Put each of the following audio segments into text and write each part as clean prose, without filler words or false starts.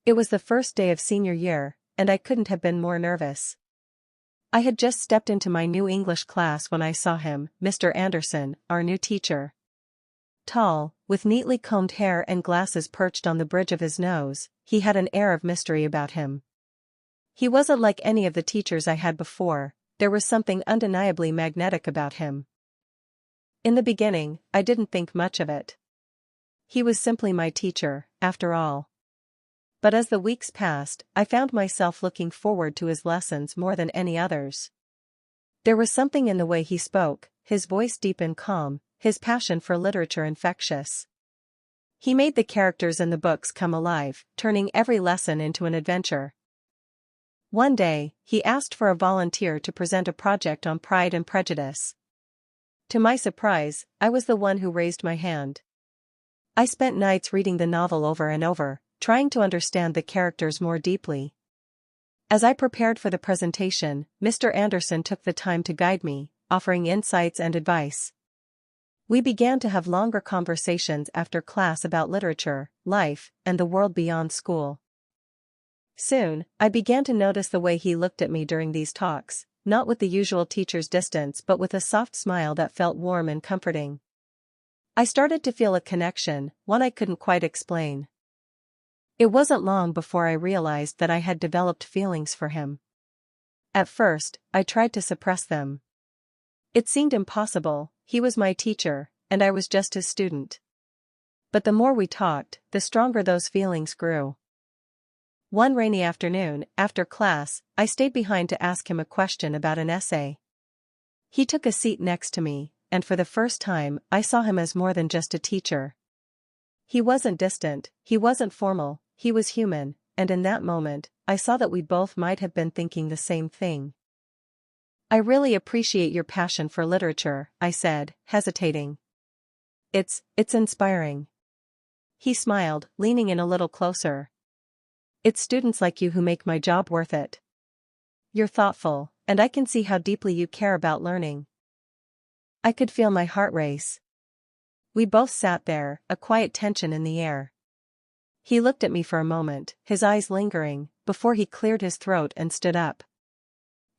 It was the first day of senior year, and I couldn't have been more nervous. I had just stepped into my new English class when I saw him, Mr. Anderson, our new teacher. Tall, with neatly combed hair and glasses perched on the bridge of his nose, he had an air of mystery about him. He wasn't like any of the teachers I had before, there was something undeniably magnetic about him. In the beginning, I didn't think much of it. He was simply my teacher, after all. But as the weeks passed, I found myself looking forward to his lessons more than any others. There was something in the way he spoke, his voice deep and calm, his passion for literature infectious. He made the characters in the books come alive, turning every lesson into an adventure. One day, he asked for a volunteer to present a project on Pride and Prejudice. To my surprise, I was the one who raised my hand. I spent nights reading the novel over and over, trying to understand the characters more deeply. As I prepared for the presentation, Mr. Anderson took the time to guide me, offering insights and advice. We began to have longer conversations after class about literature, life, and the world beyond school. Soon, I began to notice the way he looked at me during these talks, not with the usual teacher's distance but with a soft smile that felt warm and comforting. I started to feel a connection, one I couldn't quite explain. It wasn't long before I realized that I had developed feelings for him. At first, I tried to suppress them. It seemed impossible, he was my teacher, and I was just his student. But the more we talked, the stronger those feelings grew. One rainy afternoon, after class, I stayed behind to ask him a question about an essay. He took a seat next to me, and for the first time, I saw him as more than just a teacher. He wasn't distant, he wasn't formal, he was human, and in that moment, I saw that we both might have been thinking the same thing. "I really appreciate your passion for literature," I said, hesitating. It's inspiring." He smiled, leaning in a little closer. "It's students like you who make my job worth it. You're thoughtful, and I can see how deeply you care about learning." I could feel my heart race. We both sat there, a quiet tension in the air. He looked at me for a moment, his eyes lingering, before he cleared his throat and stood up.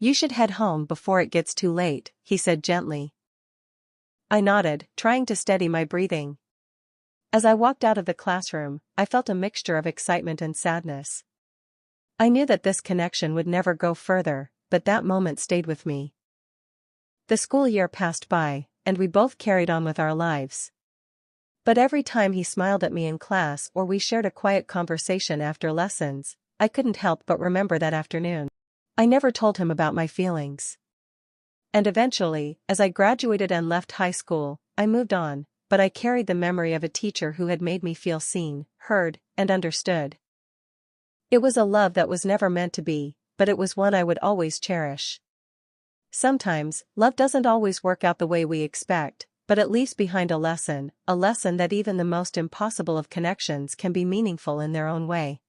"You should head home before it gets too late," he said gently. I nodded, trying to steady my breathing. As I walked out of the classroom, I felt a mixture of excitement and sadness. I knew that this connection would never go further, but that moment stayed with me. The school year passed by, and we both carried on with our lives. But every time he smiled at me in class or we shared a quiet conversation after lessons, I couldn't help but remember that afternoon. I never told him about my feelings. And eventually, as I graduated and left high school, I moved on, but I carried the memory of a teacher who had made me feel seen, heard, and understood. It was a love that was never meant to be, but it was one I would always cherish. Sometimes, love doesn't always work out the way we expect, but it leaves behind a lesson that even the most impossible of connections can be meaningful in their own way.